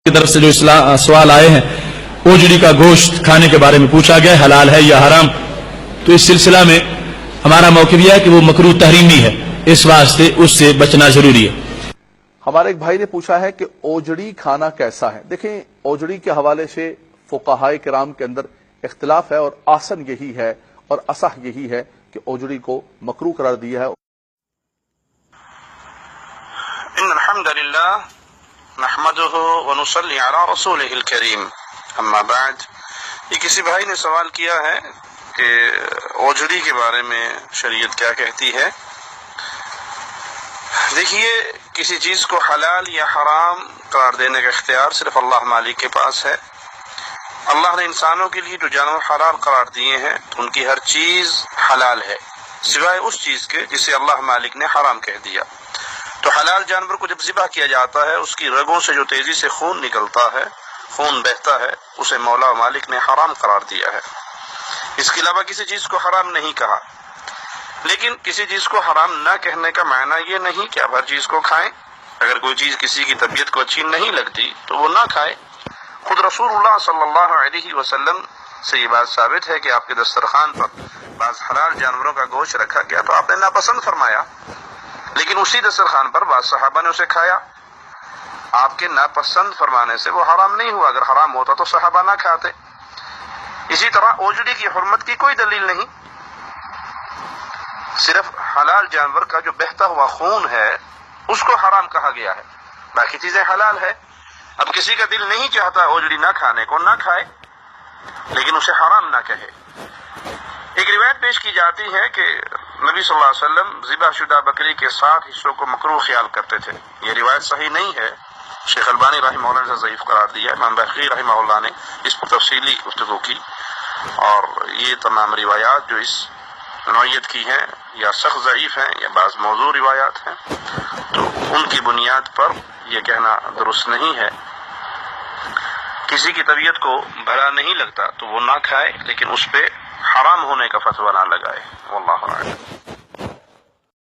کی طرف سے جو سوال آئے ہیں اوجڑی کا گوشت کھانے کے بارے میں پوچھا گیا حلال ہے یا حرام، تو اس سلسلہ میں ہمارا موقف یہ ہے کہ وہ مکروہ تحریمی ہے، اس واسطے اس سے بچنا ضروری ہے۔ ہمارے ایک بھائی نے پوچھا ہے کہ اوجڑی کھانا کیسا ہے۔ دیکھیں، اوجڑی کے حوالے سے فقہائے کرام کے اندر اختلاف ہے، اور آسن یہی ہے اور اصح یہی ہے کہ اوجڑی کو مکروہ قرار دیا ہے۔ ان الحمد للہ نحمده ونصلي على رسوله الكریم، اما بعد، یہ کسی بھائی نے سوال کیا ہے کہ اوجڑی کے بارے میں شریعت کیا کہتی ہے۔ دیکھیے، کسی چیز کو حلال یا حرام قرار دینے کا اختیار صرف اللہ مالک کے پاس ہے۔ اللہ نے انسانوں کے لیے جو جانور حلال قرار دیے ہیں ان کی ہر چیز حلال ہے سوائے اس چیز کے جسے اللہ مالک نے حرام کہہ دیا۔ تو حلال جانور کو جب ذبح کیا جاتا ہے، اس کی رگوں سے جو تیزی سے خون نکلتا ہے، خون بہتا ہے، اسے مولا و مالک نے حرام قرار دیا ہے۔ اس کے علاوہ کسی چیز کو حرام نہیں کہا، لیکن کسی چیز کو حرام نہ کہنے کا معنی یہ نہیں کہ آپ ہر چیز کو کھائیں۔ اگر کوئی چیز کسی کی طبیعت کو اچھی نہیں لگتی تو وہ نہ کھائے۔ خود رسول اللہ صلی اللہ علیہ وسلم سے یہ بات ثابت ہے کہ آپ کے دسترخوان پر بعض حلال جانوروں کا گوشت رکھا گیا تو آپ نے ناپسند فرمایا، لیکن اسی دسترخوان پر بعض صحابہ نے اسے کھایا۔ آپ کے ناپسند فرمانے سے وہ حرام نہیں ہوا، اگر حرام ہوتا تو صحابہ نہ کھاتے۔ اسی طرح اوجڑی کی حرمت کی کوئی دلیل نہیں، صرف حلال جانور کا جو بہتا ہوا خون ہے اس کو حرام کہا گیا ہے، باقی چیزیں حلال ہے۔ اب کسی کا دل نہیں چاہتا اوجڑی نہ کھانے کو، نہ کھائے، لیکن اسے حرام نہ کہے۔ ایک روایت پیش کی جاتی ہے کہ نبی صلی اللہ علیہ وسلم ذبح شدہ بکری کے 7 حصوں کو مکروہ خیال کرتے تھے۔ یہ روایت صحیح نہیں ہے، شیخ البانی رحمہ اللہ نے ضعیف قرار دیا، امام بحقی رحمہ اللہ نے اس پر تفصیلی گفتگو کی، اور یہ تمام روایات جو اس نوعیت کی ہیں یا سخت ضعیف ہیں یا بعض موضوع روایات ہیں، تو ان کی بنیاد پر یہ کہنا درست نہیں ہے۔ کسی کی طبیعت کو بھلا نہیں لگتا تو وہ نہ کھائے، لیکن اس پہ حرام ہونے کا فتویٰ نہ لگائے۔ واللہ اعلم۔